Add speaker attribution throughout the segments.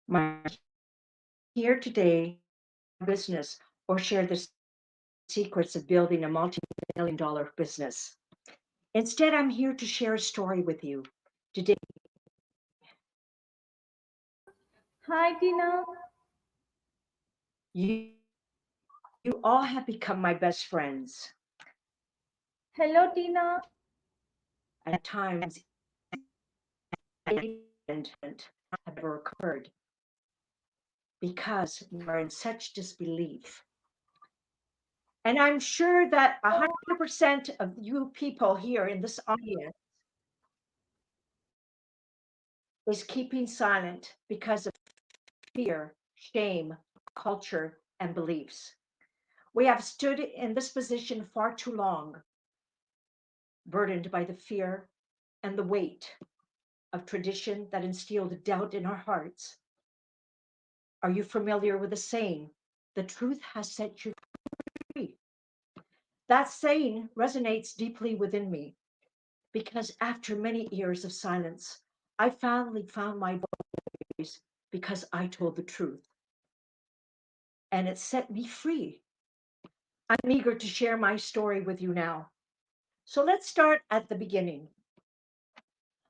Speaker 1: My here today business or share the secrets of building a multi-million dollar business. Instead, I'm here to share a story with you. Today,
Speaker 2: Hi, Tina.
Speaker 1: you, you all have become my best friends.
Speaker 2: Hello, Tina.
Speaker 1: At times, and have ever occurred because we are in such disbelief. And I'm sure that 100% of you people here in this audience is keeping silent because of fear, shame, culture, and beliefs. We have stood in this position far too long, burdened by the fear and the weight of tradition that instilled doubt in our hearts. Are you familiar with the saying, the truth has set you free? That saying resonates deeply within me because after many years of silence, I finally found my voice because I told the truth and it set me free. I'm eager to share my story with you now. So let's start at the beginning.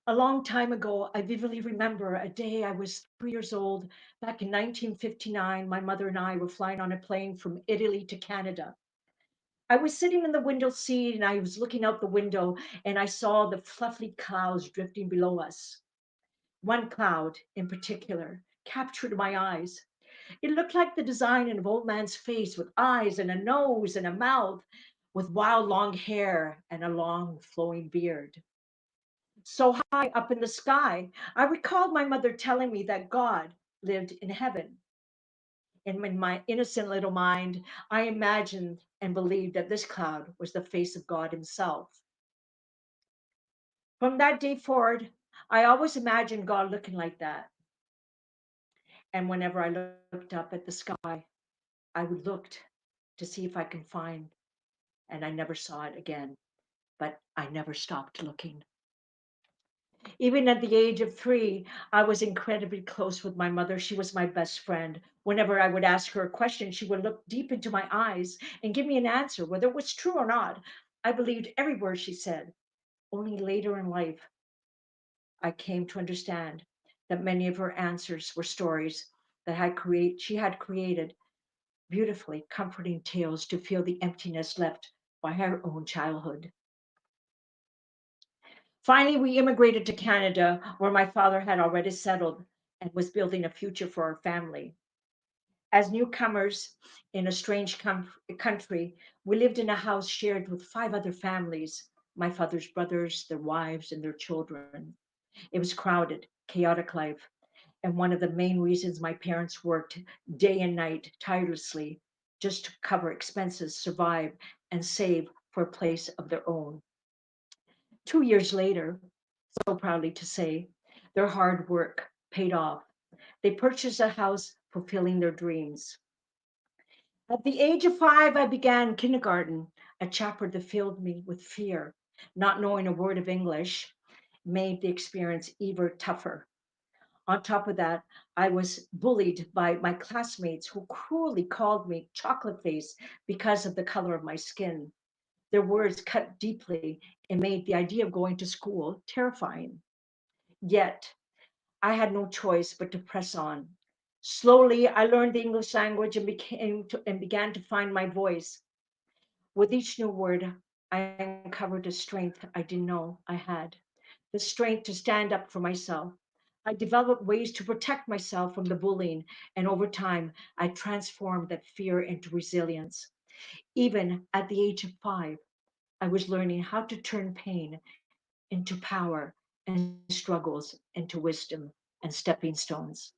Speaker 1: A long time ago, I vividly remember a day I was 3 years old. Back in 1959, my mother and I were flying on a plane from Italy to Canada. I was sitting in the window seat and I was looking out the window and I saw the fluffy clouds drifting below us. One cloud in particular captured my eyes. It looked like the design of an old man's face with eyes and a nose and a mouth, with wild long hair and a long flowing beard. So high up in the sky, I recalled my mother telling me that God lived in heaven. And in my innocent little mind, I imagined and believed that this cloud was the face of God Himself. From that day forward, I always imagined God looking like that. And whenever I looked up at the sky, I would look to see if I can find, and I never saw it again, but I never stopped looking. Even at the age of 3, I was incredibly close with my mother. She was my best friend. Whenever I would ask her a question, she would look deep into my eyes and give me an answer, whether it was true or not. I believed every word she said. Only later in life, I came to understand that many of her answers were stories that she had created beautifully comforting tales to fill the emptiness left by her own childhood. Finally, we immigrated to Canada, where my father had already settled and was building a future for our family. As newcomers in a strange country, we lived in a house shared with 5 other families, my father's brothers, their wives, and their children. It was crowded, chaotic life, and one of the main reasons my parents worked day and night tirelessly just to cover expenses, survive, and save for a place of their own. 2 years later, so proudly to say, their hard work paid off. They purchased a house, fulfilling their dreams. At the age of 5, I began kindergarten, a chapter that filled me with fear. Not knowing a word of English made the experience even tougher. On top of that, I was bullied by my classmates who cruelly called me chocolate face because of the color of my skin. Their words cut deeply and made the idea of going to school terrifying. Yet, I had no choice but to press on. Slowly, I learned the English language and began to find my voice. With each new word, I uncovered a strength I didn't know I had, the strength to stand up for myself. I developed ways to protect myself from the bullying, and over time, I transformed that fear into resilience. Even at the age of 5, I was learning how to turn pain into power and struggles into wisdom and stepping stones.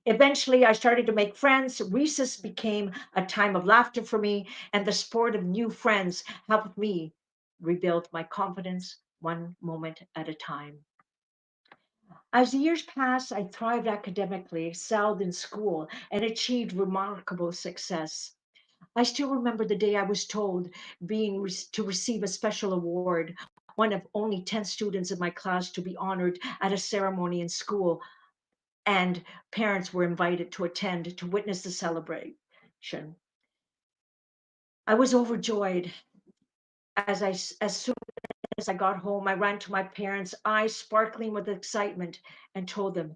Speaker 1: Eventually, I started to make friends. Recess became a time of laughter for me, and the sport of new friends helped me rebuild my confidence one moment at a time. As the years passed, I thrived academically, excelled in school, and achieved remarkable success. I still remember the day I was told to receive a special award, one of only 10 students in my class to be honored at a ceremony in school. and parents were invited to attend to witness the celebration. I was overjoyed as soon as I got home. I ran to my parents, eyes sparkling with excitement, and told them,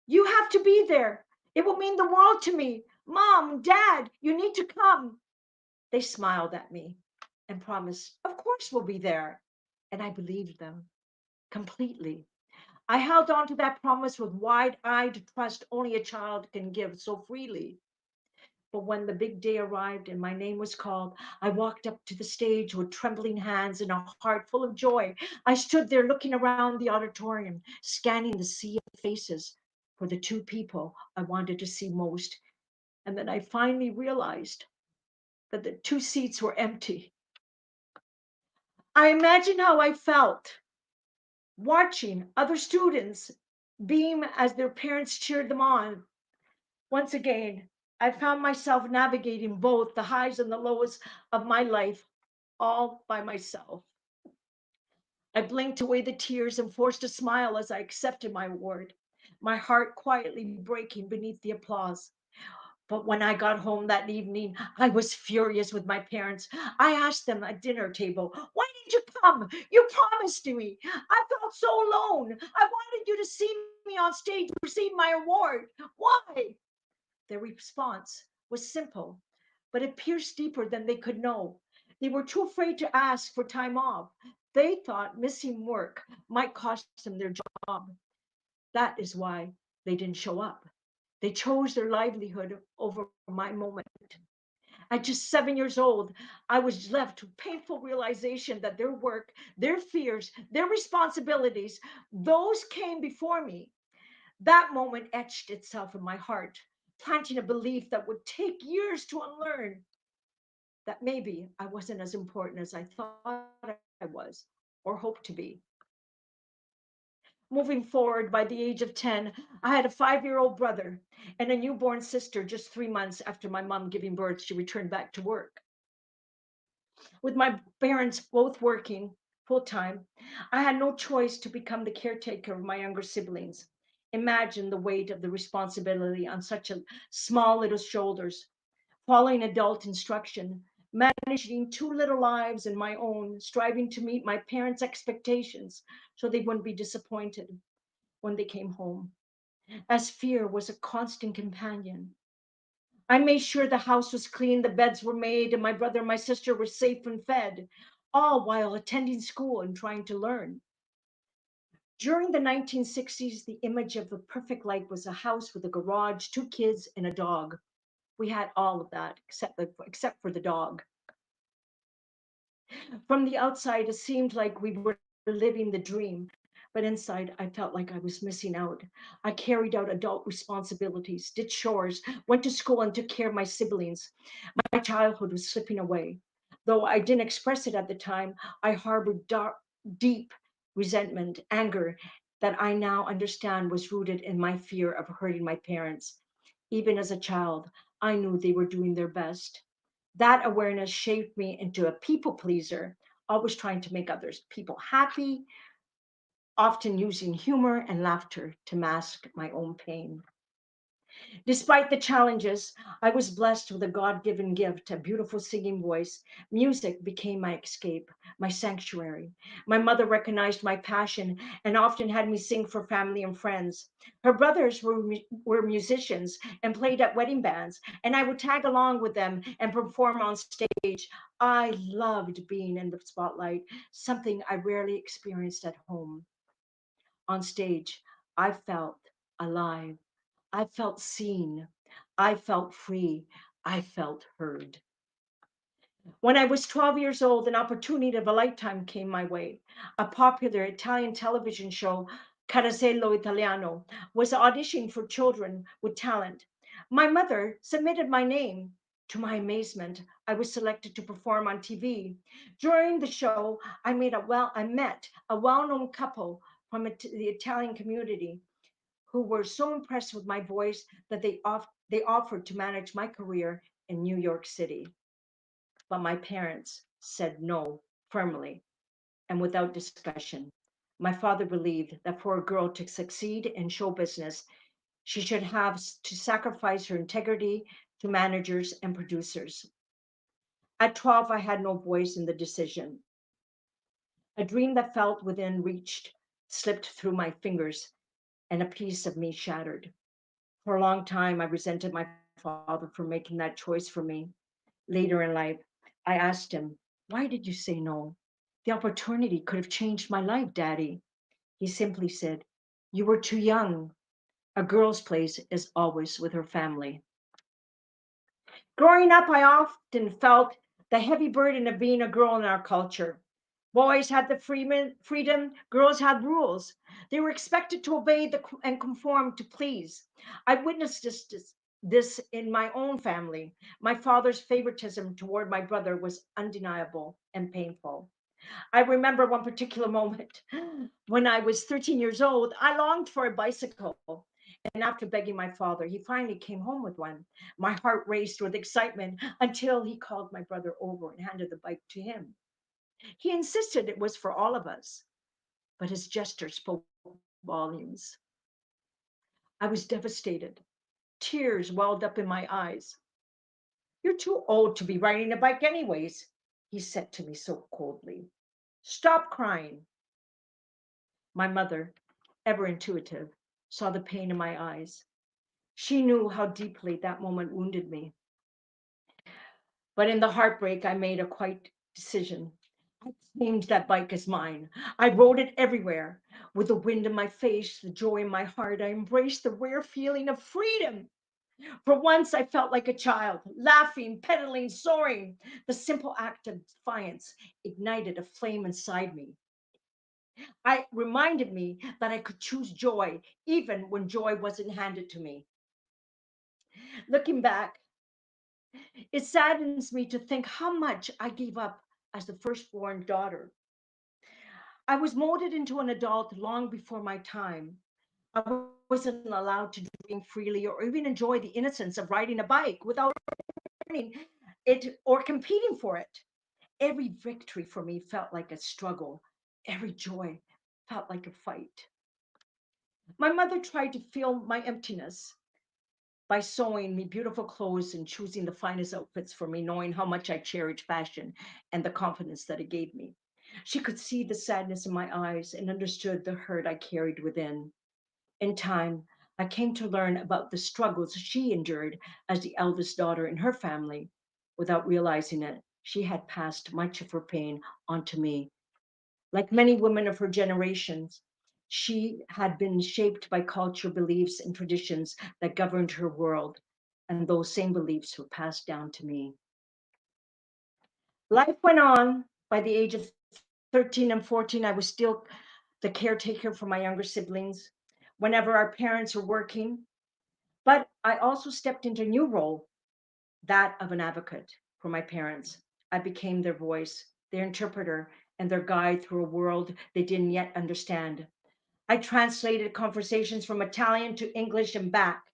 Speaker 1: "You have to be there. It will mean the world to me. Mom, Dad, you need to come." They smiled at me and promised, "Of course we'll be there." And I believed them completely. I held on to that promise with wide-eyed trust only a child can give so freely. But when the big day arrived and my name was called, I walked up to the stage with trembling hands and a heart full of joy. I stood there looking around the auditorium, scanning the sea of faces for the two people I wanted to see most. And then I finally realized that the two seats were empty. I imagined how I felt watching other students beam as their parents cheered them on. Once again, I found myself navigating both the highs and the lows of my life all by myself. I blinked away the tears and forced a smile as I accepted my award, my heart quietly breaking beneath the applause. But when I got home that evening, I was furious with my parents. I asked them at dinner table, "Why didn't you come? You promised me. I felt so alone. I wanted you to see me on stage receive my award. Why?" Their response was simple, but it pierced deeper than they could know. They were too afraid to ask for time off. They thought missing work might cost them their job. That is why they didn't show up. They chose their livelihood over my moment. At just 7 years old, I was left with painful realization that their work, their fears, their responsibilities, those came before me. That moment etched itself in my heart, planting a belief that would take years to unlearn, that maybe I wasn't as important as I thought I was or hoped to be. Moving forward, by the age of 10, I had a 5-year-old brother and a newborn sister just 3 months after my mom giving birth, she returned back to work. With my parents both working full time, I had no choice to become the caretaker of my younger siblings. Imagine the weight of the responsibility on such a small little shoulders, following adult instruction, managing two little lives and my own, striving to meet my parents' expectations so they wouldn't be disappointed when they came home, as fear was a constant companion. I made sure the house was clean, the beds were made, and my brother and my sister were safe and fed, all while attending school and trying to learn. During the 1960s, the image of the perfect life was a house with a garage, two kids, and a dog. We had all of that except for the dog. From the outside, it seemed like we were living the dream, but inside, I felt like I was missing out. I carried out adult responsibilities, did chores, went to school, and took care of my siblings. My childhood was slipping away. Though I didn't express it at the time, I harbored deep resentment, anger that I now understand was rooted in my fear of hurting my parents. Even as a child, I knew they were doing their best. That awareness shaped me into a people pleaser, always trying to make others people happy, often using humor and laughter to mask my own pain. Despite the challenges, I was blessed with a God given gift, a beautiful singing voice. Music became my escape, my sanctuary. My mother recognized my passion and often had me sing for family and friends. Her brothers were musicians and played at wedding bands, and I would tag along with them and perform on stage. I loved being in the spotlight, something I rarely experienced at home. On stage, I felt alive. I felt seen. I felt free. I felt heard. When I was 12 years old, an opportunity of a lifetime came my way. A popular Italian television show, Carasello Italiano, was auditioning for children with talent. My mother submitted my name. To my amazement, I was selected to perform on TV. During the show, I met a well-known couple from the Italian community who were so impressed with my voice that they offered to manage my career in New York City. But my parents said no firmly and without discussion. My father believed that for a girl to succeed in show business, She should have to sacrifice her integrity to managers and producers. At 12, I had no voice in the decision. A dream that felt within reach slipped through my fingers, and a piece of me shattered. For a long time, I resented my father for making that choice for me. Later in life, I asked him, "Why did you say no? The opportunity could have changed my life, Daddy." He simply said, "You were too young. A girl's place is always with her family." Growing up, I often felt the heavy burden of being a girl in our culture. Boys had the freedom, girls had rules. They were expected to obey and conform to please. I witnessed this in my own family. My father's favoritism toward my brother was undeniable and painful. I remember one particular moment when I was 13 years old. I longed for a bicycle. And after begging my father, he finally came home with one. My heart raced with excitement until he called my brother over and handed the bike to him. He insisted it was for all of us, but his gesture spoke volumes. I was devastated. Tears welled up in my eyes. "You're too old to be riding a bike, anyways," he said to me so coldly. "Stop crying." My mother, ever intuitive, saw the pain in my eyes. She knew how deeply that moment wounded me. But in the heartbreak, I made a quiet decision. I claimed that bike as mine. I rode it everywhere. With the wind in my face, the joy in my heart, I embraced the rare feeling of freedom. For once, I felt like a child, laughing, pedaling, soaring. The simple act of defiance ignited a flame inside me. I reminded me that I could choose joy even when joy wasn't handed to me. Looking back, it saddens me to think how much I gave up as the firstborn daughter. I was molded into an adult long before my time. I wasn't allowed to dream freely or even enjoy the innocence of riding a bike without earning it or competing for it. Every victory for me felt like a struggle. Every joy felt like a fight. My mother tried to fill my emptiness by sewing me beautiful clothes and choosing the finest outfits for me, knowing how much I cherished fashion and the confidence that it gave me. She could see the sadness in my eyes and understood the hurt I carried within. In time, I came to learn about the struggles she endured as the eldest daughter in her family. Without realizing it, she had passed much of her pain onto me. Like many women of her generations, she had been shaped by culture, beliefs, and traditions that governed her world, and those same beliefs were passed down to me. Life went on. By the age of 13 and 14, I was still the caretaker for my younger siblings whenever our parents were working. But I also stepped into a new role, that of an advocate for my parents. I became their voice, their interpreter, and their guide through a world they didn't yet understand. I translated conversations from Italian to English and back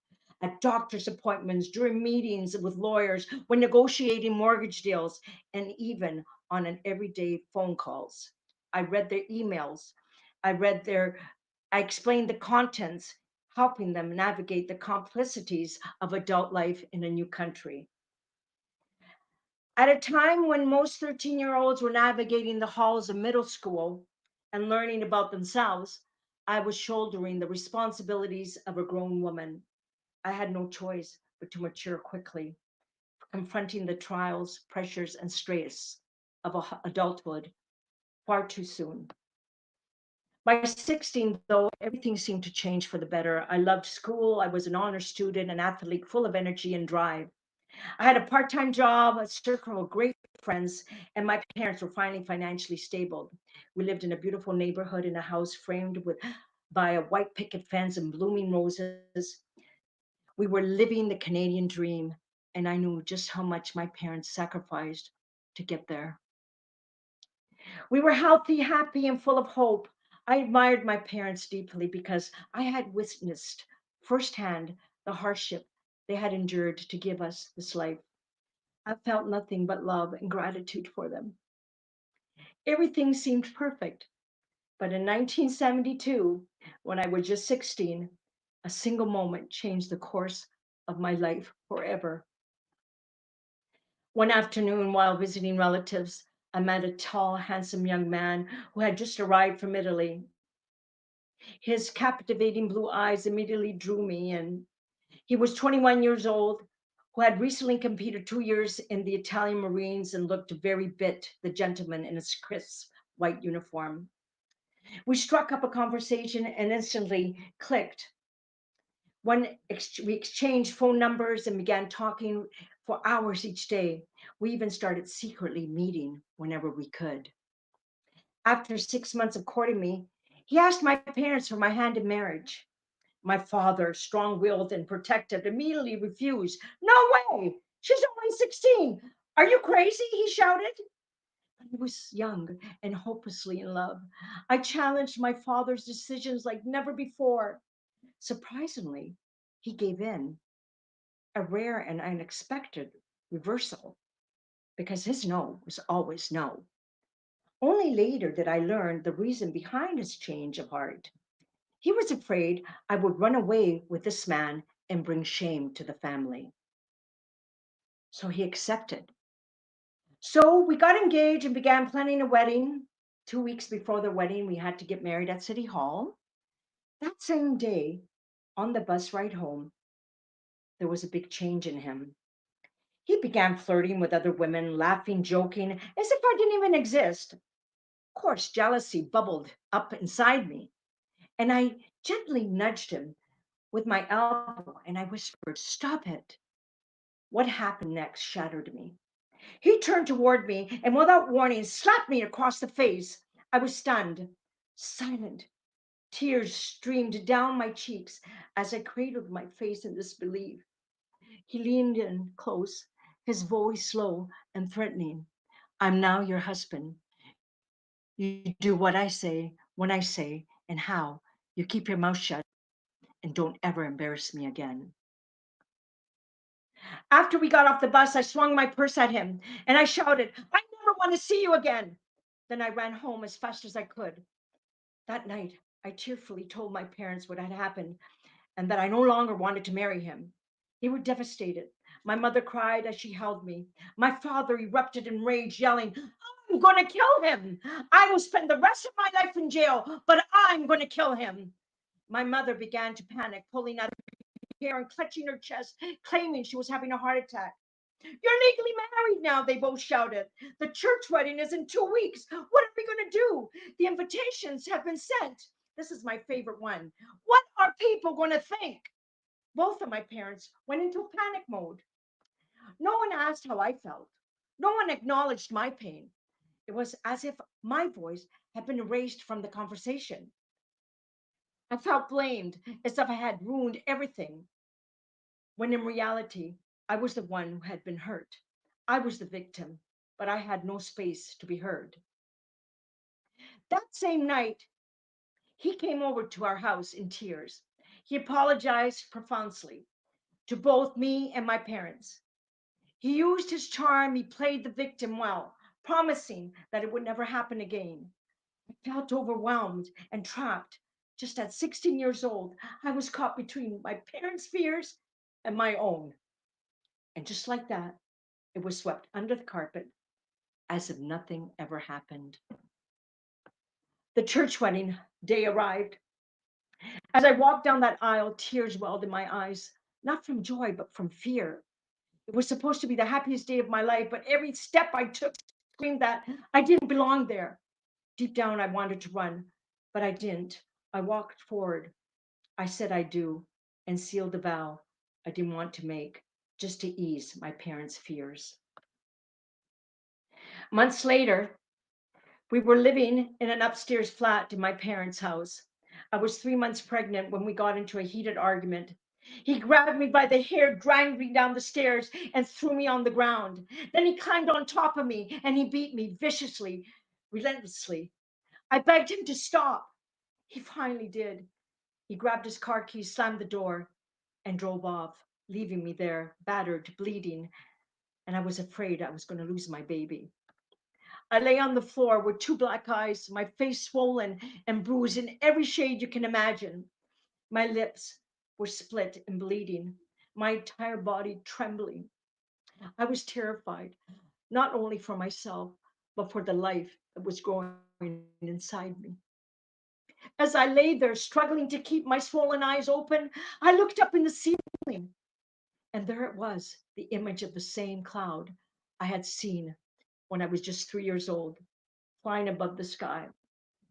Speaker 1: at doctor's appointments, during meetings with lawyers, when negotiating mortgage deals, and even on an everyday phone calls. I read their emails. I read their, I explained the contents, helping them navigate the complexities of adult life in a new country. At a time when most 13-year-olds were navigating the halls of middle school and learning about themselves, I was shouldering the responsibilities of a grown woman. I had no choice but to mature quickly, confronting the trials, pressures, and stress of adulthood far too soon. By 16, though, everything seemed to change for the better. I loved school. I was an honor student, an athlete full of energy and drive. I had a part-time job, a circle of great friends, and my parents were finally financially stable. We lived in a beautiful neighborhood in a house framed by a white picket fence and blooming roses. We were living the Canadian dream, and I knew just how much my parents sacrificed to get there. We were healthy, happy, and full of hope. I admired my parents deeply because I had witnessed firsthand the hardship they had endured to give us this life. I felt nothing but love and gratitude for them. Everything seemed perfect. But in 1972, when I was just 16, A single moment changed the course of my life forever. One afternoon, while visiting relatives, I met a tall, handsome young man who had just arrived from Italy. His captivating blue eyes immediately drew me in. He was 21 years old, who had recently competed 2 years in the Italian Marines and looked very the gentleman in his crisp white uniform. We struck up a conversation and instantly clicked. We exchanged phone numbers and began talking for hours each day. We even started secretly meeting whenever we could. After 6 months of courting me, he asked my parents for my hand in marriage. My father, strong willed and protective, immediately refused. No way! She's only 16. Are you crazy? He shouted. I was young and hopelessly in love. I challenged my father's decisions like never before. Surprisingly, he gave in, a rare and unexpected reversal, because his no was always no. Only later did I learn the reason behind his change of heart. He was afraid I would run away with this man and bring shame to the family. So he accepted. So we got engaged and began planning a wedding. 2 weeks before the wedding, we had to get married at City Hall. That same day, on the bus ride home, there was a big change in him. He began flirting with other women, laughing, joking, as if I didn't even exist. Of course, jealousy bubbled up inside me, and I gently nudged him with my elbow and I whispered, "Stop it." What happened next shattered me. He turned toward me and without warning slapped me across the face. I was stunned, silent. Tears streamed down my cheeks as I cradled my face in disbelief. He leaned in close, his voice low and threatening. "I'm now your husband. You do what I say, when I say, and how. You keep your mouth shut and don't ever embarrass me again." After we got off the bus, I swung my purse at him and I shouted, "I never want to see you again." Then I ran home as fast as I could. That night, I tearfully told my parents what had happened and that I no longer wanted to marry him. They were devastated. My mother cried as she held me. My father erupted in rage, yelling, "I'm going to kill him. I will spend the rest of my life in jail, but I'm going to kill him." My mother began to panic, pulling out her hair and clutching her chest, claiming she was having a heart attack. "You're legally married now," they both shouted. "The church wedding is in 2 weeks. What are we going to do? The invitations have been sent." This is my favorite one. "What are people going to think?" Both of my parents went into panic mode. No one asked how I felt. No one acknowledged my pain. It was as if my voice had been erased from the conversation. I felt blamed, as if I had ruined everything, when in reality, I was the one who had been hurt. I was the victim, but I had no space to be heard. That same night, he came over to our house in tears. He apologized profusely to both me and my parents. He used his charm, he played the victim well, promising that it would never happen again. I felt overwhelmed and trapped. Just at 16 years old, I was caught between my parents' fears and my own. And just like that, it was swept under the carpet as if nothing ever happened. The church wedding day arrived. As I walked down that aisle, tears welled in my eyes, not from joy, but from fear. It was supposed to be the happiest day of my life, but every step I took screamed that I didn't belong there. Deep down, I wanted to run, but I didn't. I walked forward. I said I do and sealed the vow I didn't want to make, just to ease my parents' fears. Months later, we were living in an upstairs flat in my parents' house. I was 3 months pregnant when we got into a heated argument. He grabbed me by the hair, dragged me down the stairs, and threw me on the ground. Then he climbed on top of me and he beat me viciously, relentlessly. I begged him to stop. He finally did. He grabbed his car keys, slammed the door, and drove off, leaving me there, battered, bleeding, and I was afraid I was going to lose my baby. I lay on the floor with two black eyes, my face swollen and bruised in every shade you can imagine. My lips were split and bleeding, my entire body trembling. I was terrified, not only for myself, but for the life that was growing inside me. As I lay there, struggling to keep my swollen eyes open, I looked up in the ceiling, and there it was, the image of the same cloud I had seen when I was just 3 years old, flying above the sky.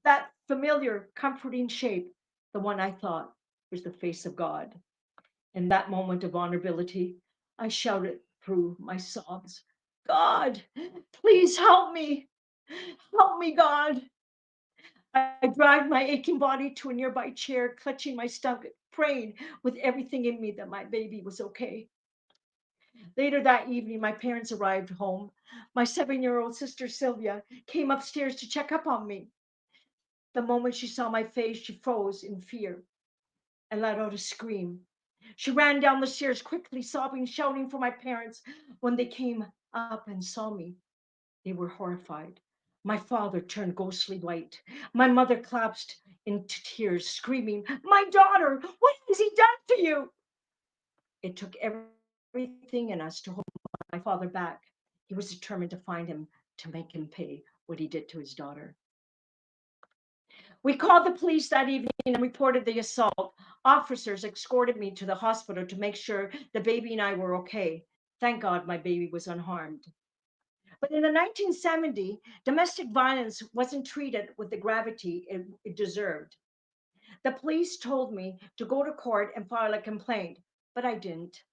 Speaker 1: That familiar, comforting shape, the one I thought was the face of God. In that moment of vulnerability, I shouted through my sobs, God, please help me. Help me, God. I dragged my aching body to a nearby chair, clutching my stomach, praying with everything in me that my baby was okay. Later that evening, my parents arrived home. My 7-year-old sister, Sylvia, came upstairs to check up on me. The moment she saw my face, she froze in fear and let out a scream. She ran down the stairs quickly, sobbing, shouting for my parents. When they came up and saw me, they were horrified. My father turned ghostly white. My mother collapsed into tears, screaming, My daughter, what has he done to you? It took everything in us to hold my father back. He was determined to find him, to make him pay what he did to his daughter. We called the police that evening and reported the assault. Officers escorted me to the hospital to make sure the baby and I were okay. Thank God my baby was unharmed. But in the 1970s, domestic violence wasn't treated with the gravity it deserved. The police told me to go to court and file a complaint, but I didn't.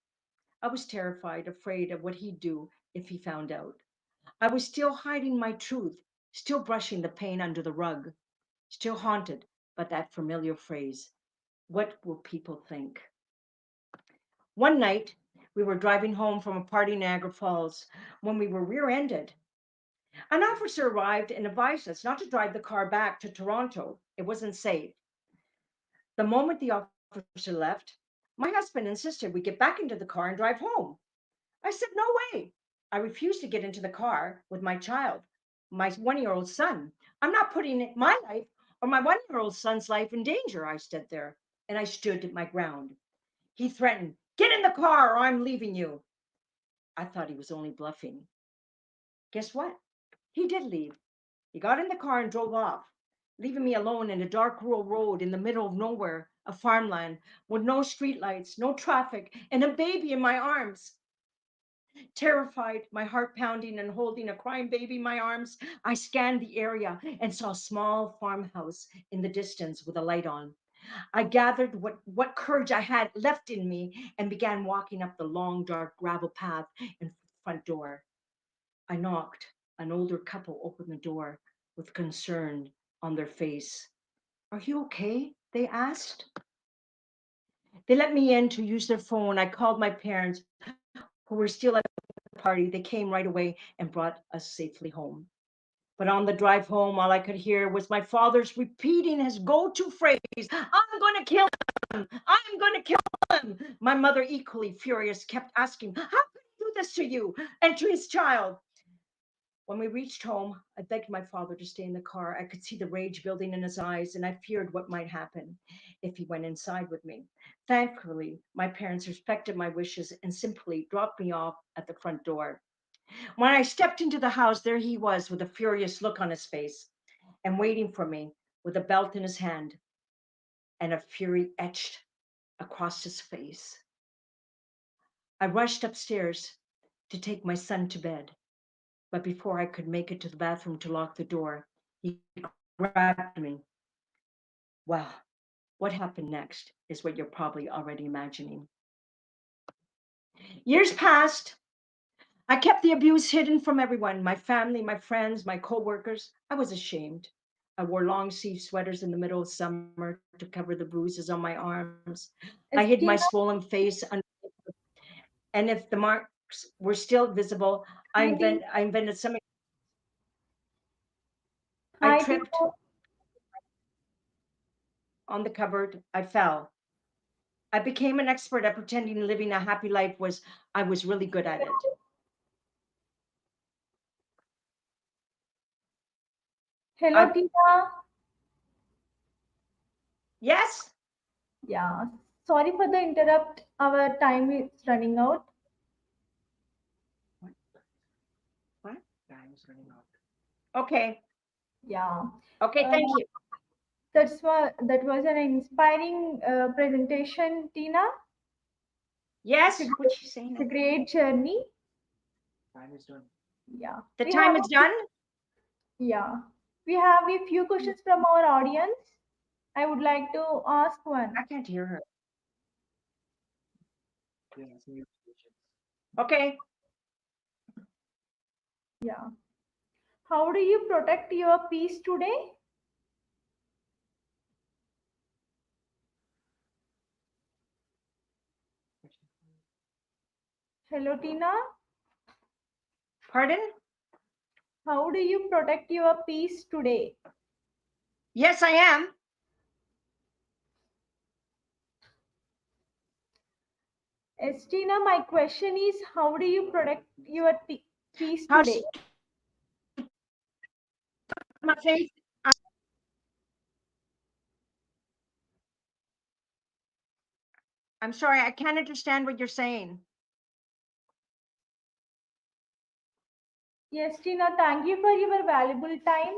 Speaker 1: I was terrified, afraid of what he'd do if he found out. I was still hiding my truth, still brushing the pain under the rug, still haunted by that familiar phrase, what will people think? One night, we were driving home from a party in Niagara Falls when we were rear ended. An officer arrived and advised us not to drive the car back to Toronto. It wasn't safe. The moment the officer left, my husband insisted we get back into the car and drive home. I said, no way. I refused to get into the car with my child, my 1-year-old son. I'm not putting my life or my 1-year-old son's life in danger. I stood there and I stood my ground. He threatened, get in the car or I'm leaving you. I thought he was only bluffing. Guess what? He did leave. He got in the car and drove off, leaving me alone in a dark rural road in the middle of nowhere, a farmland with no streetlights, no traffic, and a baby in my arms. Terrified, my heart pounding and holding a crying baby in my arms, I scanned the area and saw a small farmhouse in the distance with a light on. I gathered what courage I had left in me and began walking up the long, dark gravel path in front door. I knocked. An older couple opened the door with concern on their face. Are you okay? They asked. They let me in to use their phone. I called my parents, who were still at the party. They came right away and brought us safely home. But on the drive home, all I could hear was my father's repeating his go-to phrase, I'm going to kill him. I'm going to kill him. My mother, equally furious, kept asking, how could he do this to you and to his child? When we reached home, I begged my father to stay in the car. I could see the rage building in his eyes, and I feared what might happen if he went inside with me. Thankfully, my parents respected my wishes and simply dropped me off at the front door. When I stepped into the house, there he was with a furious look on his face and waiting for me with a belt in his hand and a fury etched across his face. I rushed upstairs to take my son to bed, but before I could make it to the bathroom to lock the door, he grabbed me. Well, what happened next is what you're probably already imagining. Years passed. I kept the abuse hidden from everyone, my family, my friends, my coworkers. I was ashamed. I wore long sleeve sweaters in the middle of summer to cover the bruises on my arms. I hid my
Speaker 2: Is
Speaker 1: swollen
Speaker 2: Tina?
Speaker 1: face under, and if the marks were still visible,
Speaker 2: Hi, Tina.
Speaker 1: I invented some. I
Speaker 2: Hi,
Speaker 1: tripped
Speaker 2: Tina.
Speaker 1: on the cupboard. I fell. I became an expert at pretending living a happy life was I was really good at it.
Speaker 2: Hello,
Speaker 1: I
Speaker 2: Tina.
Speaker 1: yes,
Speaker 2: Yeah. Sorry for the interrupt. Our time is running out.
Speaker 1: What? Time is running out. Okay.
Speaker 2: Yeah.
Speaker 1: Okay,
Speaker 2: Uh,
Speaker 1: thank you.
Speaker 2: that was an inspiring presentation, Tina.
Speaker 1: Yes, what's she saying?
Speaker 2: It's a great journey.
Speaker 1: Time is done.
Speaker 2: Yeah.
Speaker 1: The
Speaker 2: We
Speaker 1: time
Speaker 2: have
Speaker 1: is done?
Speaker 2: yeah. We have a few questions from our audience. I would like to ask one.
Speaker 1: I can't hear her. Okay.
Speaker 2: Yeah. How do you protect your peace today? Hello, Tina.
Speaker 1: Pardon?
Speaker 2: How do you protect your peace today?
Speaker 1: Yes, I am.
Speaker 2: Yes, Tina, my question is, how do you protect your peace
Speaker 1: How
Speaker 2: today?
Speaker 1: my faith? I'm sorry, I can't understand what you're saying.
Speaker 2: Yes, Tina, thank you for your valuable time.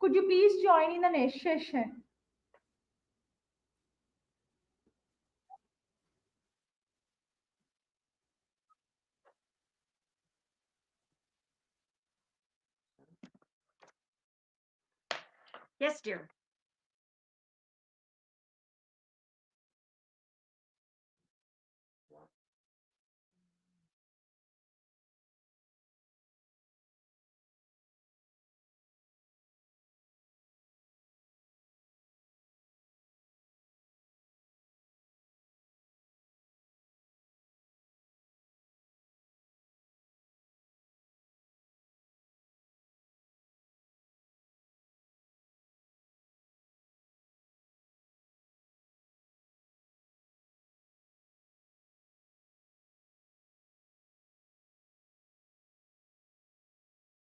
Speaker 2: Could you please join in the next session?
Speaker 1: Yes, dear.